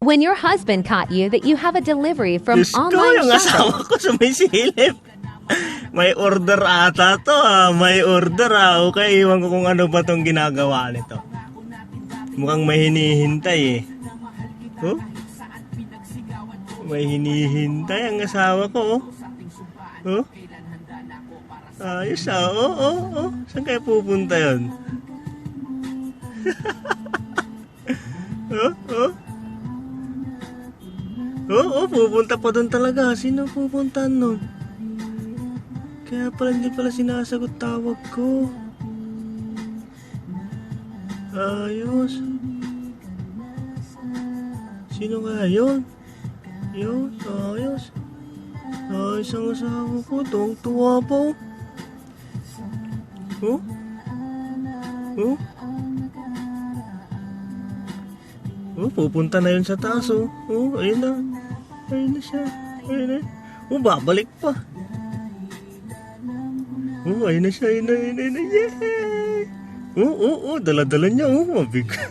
When your husband caught you that you have a delivery from Diyos ko, online yung shopping. asawa ko sumisilip. May order ata to may order Okay, iwan ko kung ano ba tong ginagawa nito. Mukhang may hinihintay Oh? May hinihintay ang asawa ko Oh? Ayos Saan kayo pupunta yun? Pupunta pa doon talaga. Sino pupunta nun? Kaya pala hindi pala sinasagot tawag ko. Ayos. Sino kaya yun? Ayos. Ayos ang asawa ko. Tuwang-tuwa po. Pupunta na yun sa taas ayun na. Ayun na siya. Ayun na. Babalik pa. Ayun na siya. Ayun na. Yay! Dala-dala niya. Mabigat.